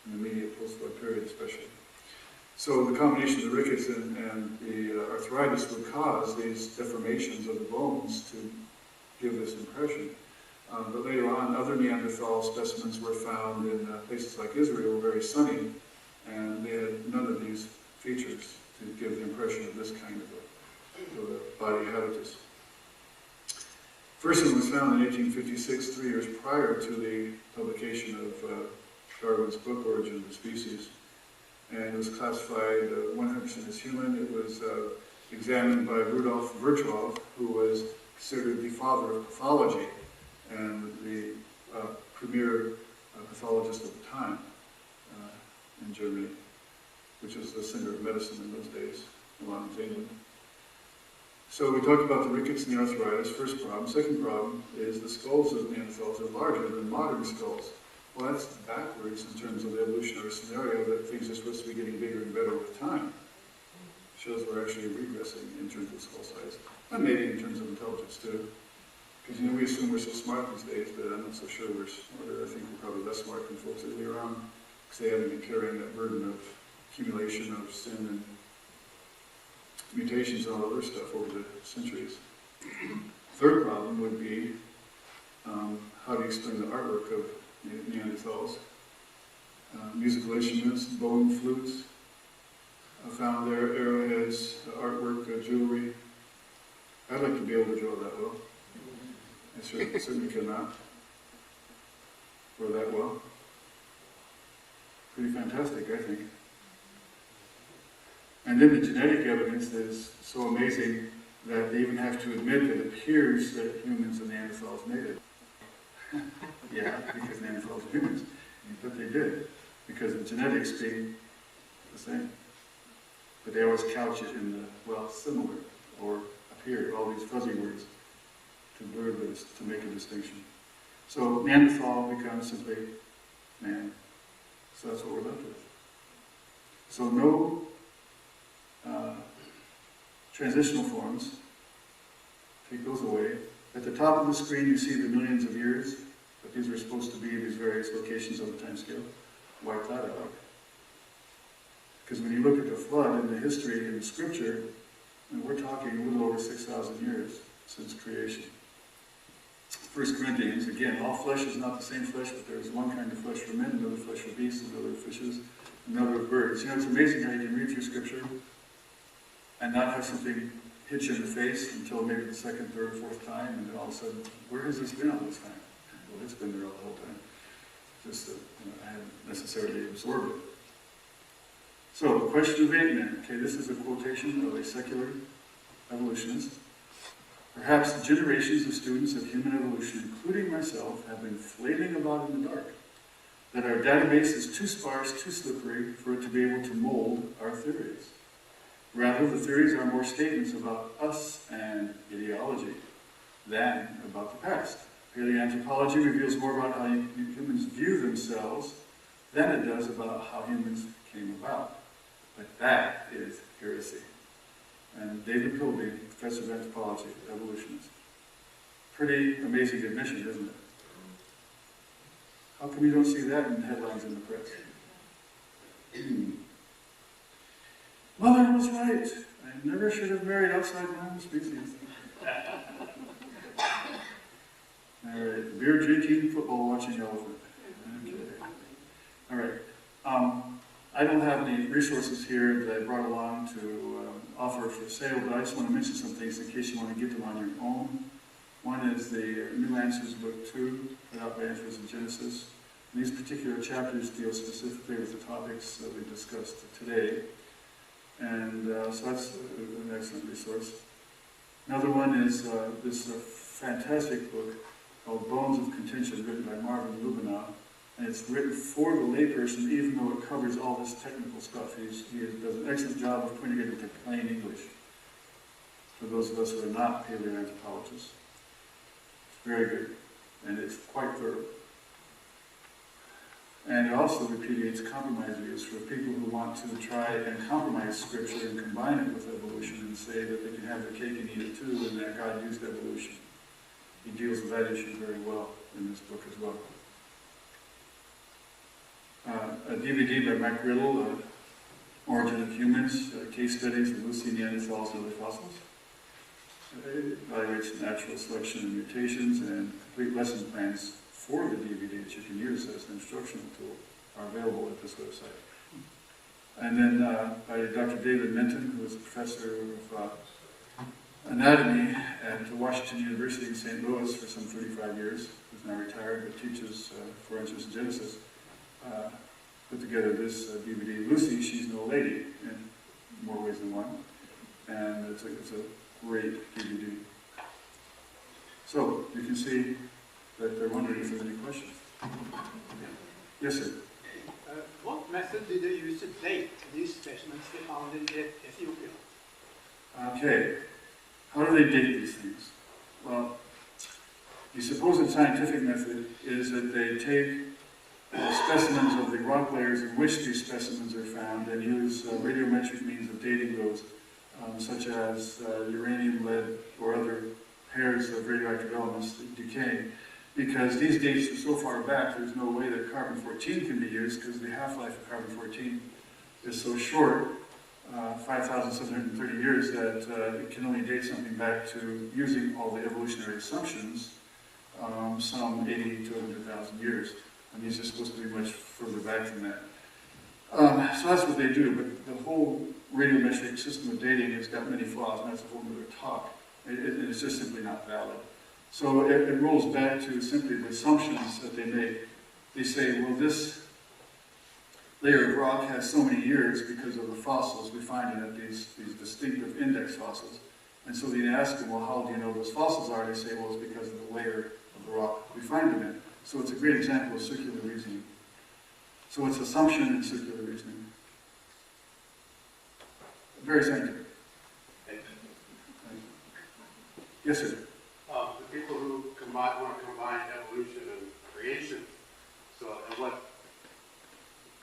in the immediate post-flood period especially. So the combination of the rickets and the arthritis would cause these deformations of the bones to give this impression. But later on, other Neanderthal specimens were found in places like Israel, very sunny, and they had none of these features to give the impression of this kind of a body habitus. First one was found in 1856, 3 years prior to the publication of Darwin's book, Origin of the Species. And it was classified 100% as human. It was examined by Rudolf Virchow, who was considered the father of pathology and the premier pathologist of the time in Germany, which was the center of medicine in those days, along with England. So we talked about the rickets and the arthritis, first problem. Second problem is the skulls of Neanderthals are larger than modern skulls. Well, that's backwards in terms of the evolutionary scenario, that things are supposed to be getting bigger and better with time. Shows we're actually regressing in terms of skull size, and maybe in terms of intelligence too. Because we assume we're so smart these days, but I'm not so sure we're smarter. I think we're probably less smart than folks earlier on, because they haven't been carrying that burden of accumulation of sin and mutations and all other stuff over the centuries. Third problem would be how do you explain the artwork of Neanderthals? Musical instruments, bone flutes, found there, arrowheads, artwork, jewelry. I'd like to be able to draw that well. I certainly cannot, or that well. Pretty fantastic, I think. And then the genetic evidence is so amazing that they even have to admit that it appears that humans and Neanderthals made it. Yeah, because Neanderthals are humans. But they did, because the genetics being the same. But they always couch it in the, well, similar, or appear, all these fuzzy words to blur this, to make a distinction. So Neanderthal becomes simply man. So that's what we're left with. So no transitional forms. Take those away. At the top of the screen you see the millions of years, but these are supposed to be these various locations on the time scale. Wipe that out. Because when you look at the flood in the history in the scripture, and we're talking a little over 6,000 years since creation. 1 Corinthians, again, all flesh is not the same flesh, but there is one kind of flesh for men, another flesh for beasts, another fishes, another of birds. You know, it's amazing how you can read through scripture and not have something hit you in the face until maybe the second, third, fourth time, and then all of a sudden, where has this been all this time? Well, it's been there all the whole time. Just that I haven't necessarily absorbed it. So, the question of ape men. Okay, this is a quotation of a secular evolutionist. Perhaps generations of students of human evolution, including myself, have been flailing about in the dark. That our database is too sparse, too slippery for it to be able to mold our theories. Rather, the theories are more statements about us and ideology than about the past. Paleoanthropology reveals more about how humans view themselves than it does about how humans came about. But that is heresy. And David Pilbeam, professor of anthropology, evolutionist. Pretty amazing admission, isn't it? How come you don't see that in headlines in the press? Mother was right. I never should have married outside my own species. All right, beer drinking, football watching elephant. Okay. All right. I don't have any resources here that I brought along to offer for sale, but I just want to mention some things in case you want to get them on your own. One is the New Answers Book 2, put out by Answers in Genesis. And these particular chapters deal specifically with the topics that we discussed today. And so that's an excellent resource. Another one is this fantastic book called Bones of Contention, written by Marvin Lubenow. And it's written for the layperson, even though it covers all this technical stuff. He does an excellent job of putting it into plain English for those of us who are not paleoanthropologists. It's very good, and it's quite thorough. And it also repudiates compromise views for people who want to try and compromise Scripture and combine it with evolution and say that they can have their cake and eat it too, and that God used evolution. He deals with that issue very well in this book as well. A DVD by Mike Riddle, Origin of Humans, Case Studies of Lucy, Neanderthals, and Other Fossils. It evaluates natural selection and mutations, and complete lesson plans for the DVD that you can use as an instructional tool are available at this website. And then by Dr. David Minton, who is a professor of anatomy at Washington University in St. Louis for some 35 years, who's now retired, but teaches forensics and genesis, put together this DVD. Lucy, She's No Lady, in more ways than one. And it's a great DVD. So, you can see that they're wondering if there's any questions. Yes, sir? What method did they use to date these specimens they found in Ethiopia? Okay. How do they date these things? Well, the supposed scientific method is that they take specimens of the rock layers in which these specimens are found and use radiometric means of dating those, such as uranium, lead, or other pairs of radioactive elements decaying. Because these dates are so far back, there's no way that carbon-14 can be used because the half-life of carbon-14 is so short, 5,730 years, that it can only date something back to, using all the evolutionary assumptions, some 80 to 100,000 years. And these are supposed to be much further back than that. So that's what they do, but the whole radiometric system of dating has got many flaws, and that's a whole other talk. It's just simply not valid. So it rolls back to simply the assumptions that they make. They say, well, this layer of rock has so many years because of the fossils we find in it, these distinctive index fossils. And so they ask them, well, how do you know those fossils are? They say, well, it's because of the layer of the rock we find them in. So it's a great example of circular reasoning. So it's assumption and circular reasoning. Very scientific. Yes, sir? The people who want to combine evolution and creation, so at what,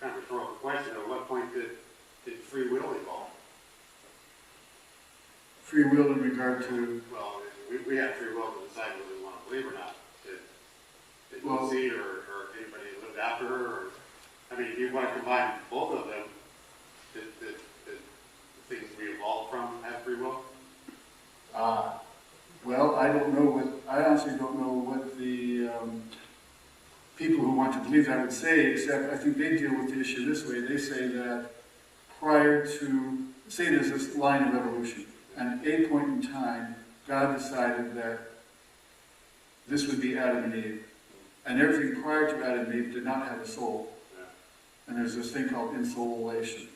kind of rhetorical question, at what point did free will evolve? Free will in regard to? Well, we have free will to decide whether we want to believe or not. Did Well, Lucy or anybody who lived after her? Or, I mean, if you want to combine both of them, did things we evolved from have free will? Well, I don't know I honestly don't know what the people who want to believe that would say, except I think they deal with the issue this way. They say that prior to, say there's this line of evolution, and at a point in time, God decided that this would be Adam and Eve. And everything prior to Adam and Eve did not have a soul. And there's this thing called insoulation,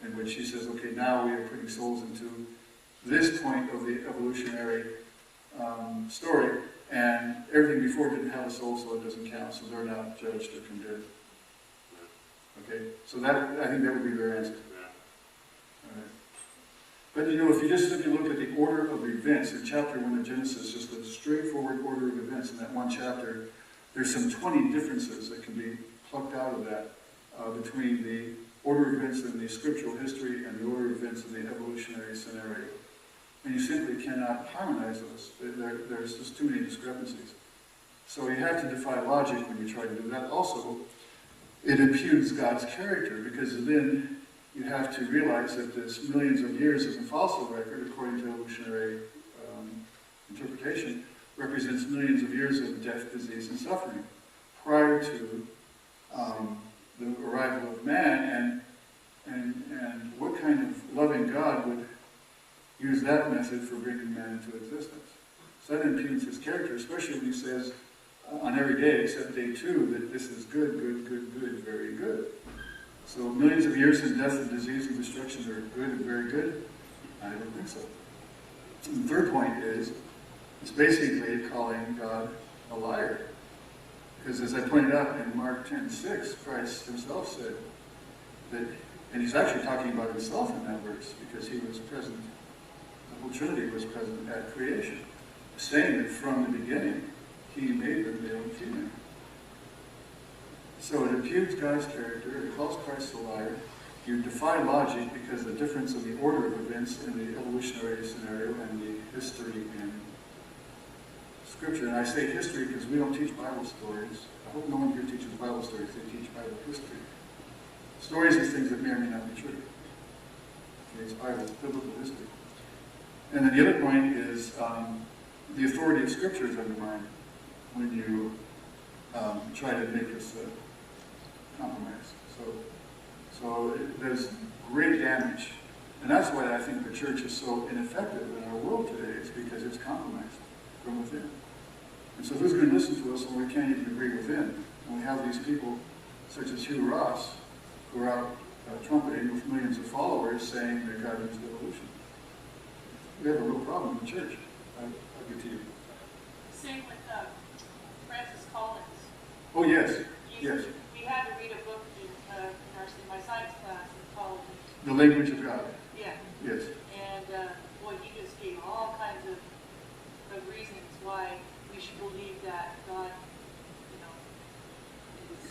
in which he says, okay, now we are putting souls into this point of the evolutionary story, and everything before didn't have a soul, so it doesn't count, so they're not judged or condemned. Okay, so that, I think that would be their answer. All right. But you know, if you just simply look at the order of events in chapter 1 of Genesis, just a straightforward order of events in that one chapter, there's some 20 differences that can be plucked out of that between the order of events in the scriptural history and the order of events in the evolutionary scenario. And you simply cannot harmonize those. There's just too many discrepancies. So you have to defy logic when you try to do that. Also, it impugns God's character, because then you have to realize that there's millions of years of the fossil record, according to evolutionary interpretation, represents millions of years of death, disease, and suffering prior to the arrival of man. And what kind of loving God would use that method for bringing man into existence? So that impugns his character, especially when he says on every day except day 2 that this is good, good, good, good, very good. So millions of years of death and disease and destruction are good and very good? I don't think so. And the third point is, it's basically calling God a liar. Because as I pointed out in Mark 10:6, Christ himself said that, and he's actually talking about himself in that verse, because he was present, the whole Trinity was present at creation, saying that from the beginning, he made them male and female. So it impugns God's character, it calls Christ a liar. You defy logic because the difference in the order of events in the evolutionary scenario and the history in Scripture. And I say history because we don't teach Bible stories. I hope no one here teaches Bible stories. They teach Bible history. Stories is things that may or may not be true. Okay, it's Bible, it's biblical history. And then the other point is the authority of Scripture is undermined when you try to make this compromise. So there's great damage. And that's why I think the church is so ineffective in our world today, is because it's compromised from within. And so who's going to listen to us when we can't even agree within? And we have these people, such as Hugh Ross, who are out trumpeting with millions of followers saying that God used evolution. We have a real problem in the church. I'll get to you. Same with Francis Collins. Oh, yes. Yes. We had to read a book in my science class in college. The language of God. Yeah. Yes. And boy, he just gave all kinds of reasons why we should believe that God,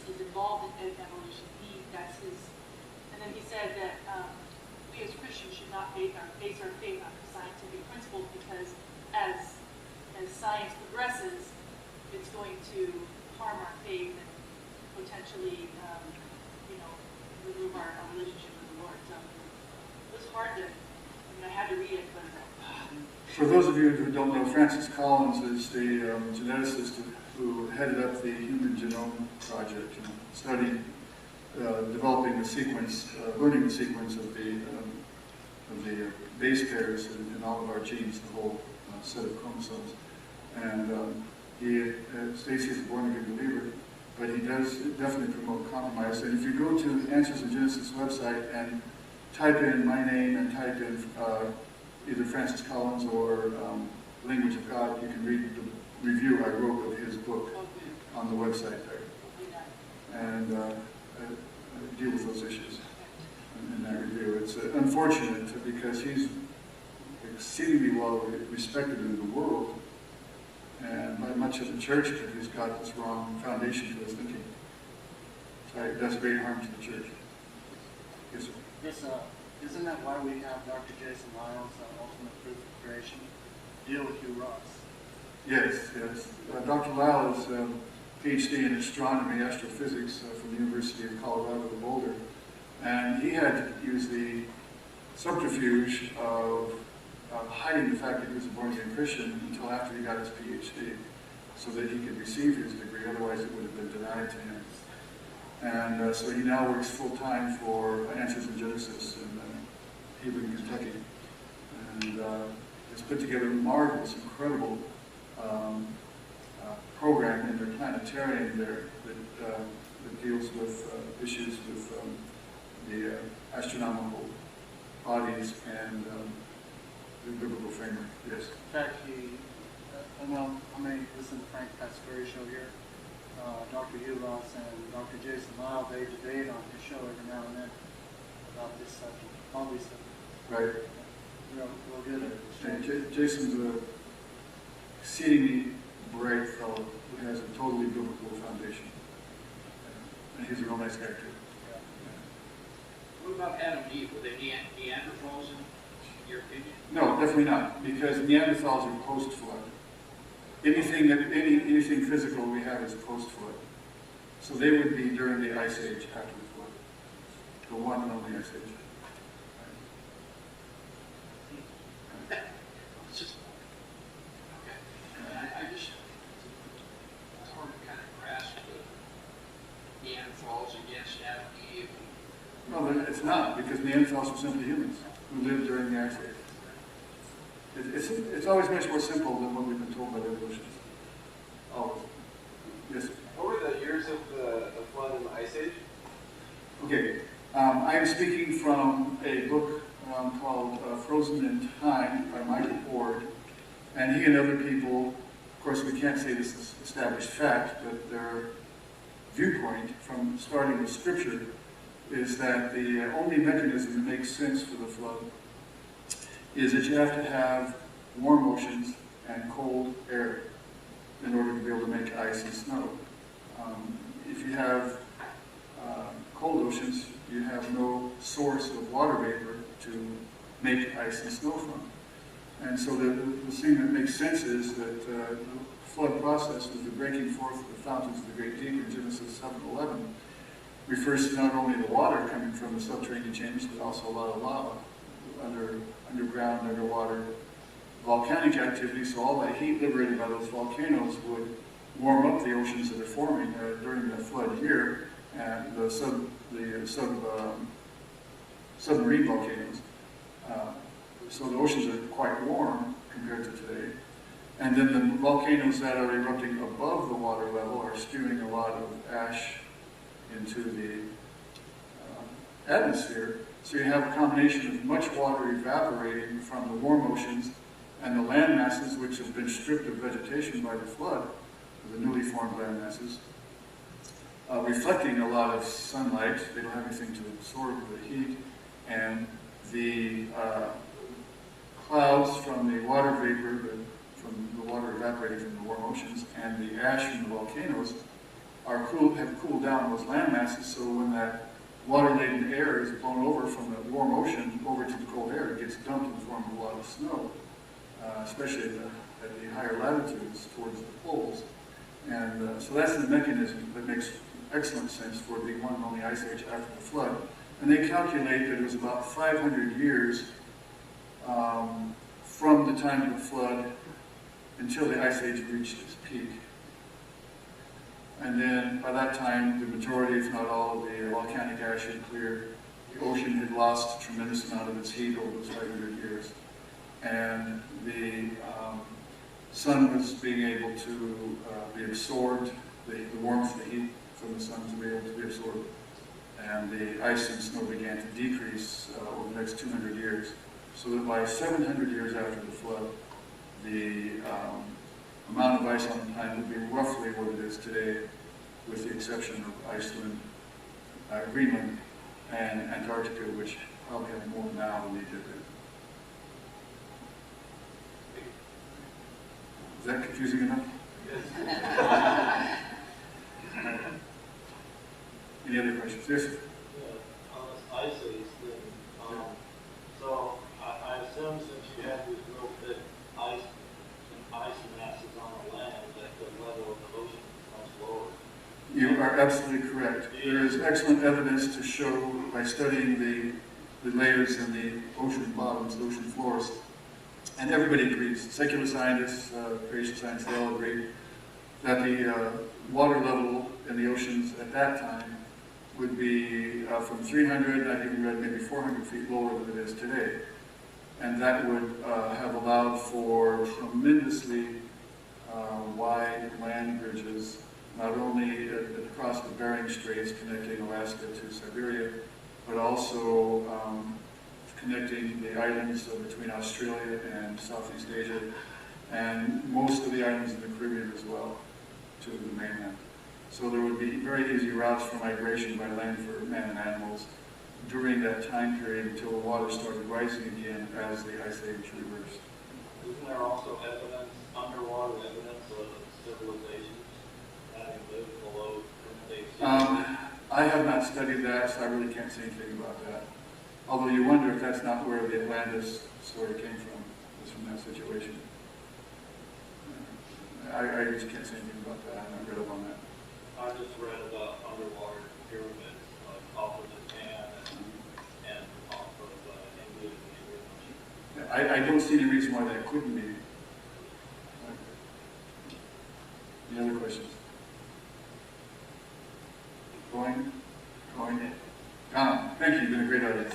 is involved in evolution. That's his. And then he said that we as Christians should not base our faith on scientific principles, because as science progresses, it's going to harm our faith and potentially, remove our relationship with the Lord. So it was hard to. I had to read it, but. For those of you who don't know, Francis Collins is the geneticist who headed up the Human Genome Project, studying, developing the sequence, learning the sequence of the base pairs in all of our genes, the whole set of chromosomes. And he states he's a born-again believer, but he does definitely promote compromise. And if you go to Answers in Genesis website and type in my name and type in either Francis Collins or Language of God, you can read the review I wrote of his book on the website there. And deal with those issues in that review. It's unfortunate because he's exceedingly well respected in the world and by much of the church, but he's got this wrong foundation to his thinking. So it does great harm to the church. Yes, sir. Yes, isn't that why we have Dr. Jason Lyles, Ultimate Proof of Creation, deal with Hugh Ross? Yes, yes. Dr. Lyle is a PhD in astronomy, astrophysics from the University of Colorado at Boulder. And he had to use the subterfuge of hiding the fact that he was a born-again Christian until after he got his PhD, so that he could receive his degree. Otherwise, it would have been denied to him. And so he now works full-time for Answers in Genesis in Hebron, Kentucky. And has put together a marvelous, incredible program in their planetarium there that deals with issues with the astronomical bodies and the biblical framework. Yes. In fact, I know how many listen to Frank Pasquari show here. Dr. Hugh Ross and Dr. Jason Lyle, they debate on his show every now and then about this subject, all these subjects. Right. Real good at it. And Jason's an exceedingly bright fellow who has a totally biblical foundation. And he's a real nice guy, too. What about Adam and Eve? Were they Neanderthals in your opinion? No, definitely not, because Neanderthals are post-flood. Anything physical we have is post-flood. So they would be during the Ice Age after the flood. The one and only Ice Age. It's just, okay. It's hard to kind of grasp the Neanderthals against Adam and Eve. No, it's not, because Neanderthals were simply humans who lived during the Ice Age. It's always much more simple than what we've been told by the evolutionists. Always. Yes, sir. What were the years of the flood and the Ice Age? Okay. I am speaking from a book called Frozen in Time by Michael Ord. And he and other people, of course we can't say this is established fact, but their viewpoint from starting with Scripture is that the only mechanism that makes sense for the flood is that you have to have warm oceans and cold air in order to be able to make ice and snow. If you have cold oceans, you have no source of water vapor to make ice and snow from. And so the thing that makes sense is that the flood process with the breaking forth of the fountains of the Great Deep in Genesis 7:11 refers to not only the water coming from the subterranean chambers, but also a lot of lava, underground, underwater, volcanic activity. So all that heat liberated by those volcanoes would warm up the oceans that are forming during the flood year, and the submarine volcanoes. So the oceans are quite warm compared to today. And then the volcanoes that are erupting above the water level are spewing a lot of ash into the atmosphere. So you have a combination of much water evaporating from the warm oceans and the land masses, which have been stripped of vegetation by the flood, the newly formed land masses, reflecting a lot of sunlight. They don't have anything to absorb the heat, and the clouds from the water vapor, from the water evaporating from the warm oceans, and the ash from the volcanoes have cooled down those land masses, so when that water-laden air is blown over from the warm ocean over to the cold air, it gets dumped in the form of a lot of snow, especially at the higher latitudes towards the poles. And so that's the mechanism that makes excellent sense for it being one and only ice age after the flood. And they calculate that it was about 500 years from the time of the flood until the ice age reached its peak. And then by that time, the majority, if not all, of the volcanic ash had cleared. The ocean had lost a tremendous amount of its heat over those 500 years. And the sun was being able to be absorbed, the warmth, the heat from the sun was able to be absorbed. And the ice and snow began to decrease over the next 200 years. So that by 700 years after the flood, the amount of ice on the planet would be roughly what it is today, with the exception of Iceland, Greenland, and Antarctica, which probably have more now than they did then. Is that confusing enough? Yes. Any other questions? Yes? Yeah, on this ice age thing, so I assume since you have these real thick ice masses on the land, that the level of the ocean is much lower. You are absolutely correct. There is excellent evidence to show by studying the layers in the ocean bottoms, the ocean floors, and everybody agrees, secular scientists, creation scientists, they all agree, that the water level in the oceans at that time would be from 300, I've even read maybe 400 feet lower than it is today. And that would have allowed for tremendously wide land bridges, not only across the Bering Straits connecting Alaska to Siberia, but also connecting the islands between Australia and Southeast Asia, and most of the islands in the Caribbean as well, to the mainland. So there would be very easy routes for migration by land for man and animals during that time period until the water started rising again as the ice age reversed. Isn't there also evidence, underwater evidence of civilizations having lived below current-day sea? I have not studied that, so I really can't say anything about that. Although you wonder if that's not where the Atlantis story came from, was from that situation. I just can't say anything about that. I'm not read up on that. I just read about underwater pyramids, like off of Japan and off of India and the Indian Ocean. I don't see any reason why that couldn't be. Any other questions? Going? Thank you. You've been a great audience.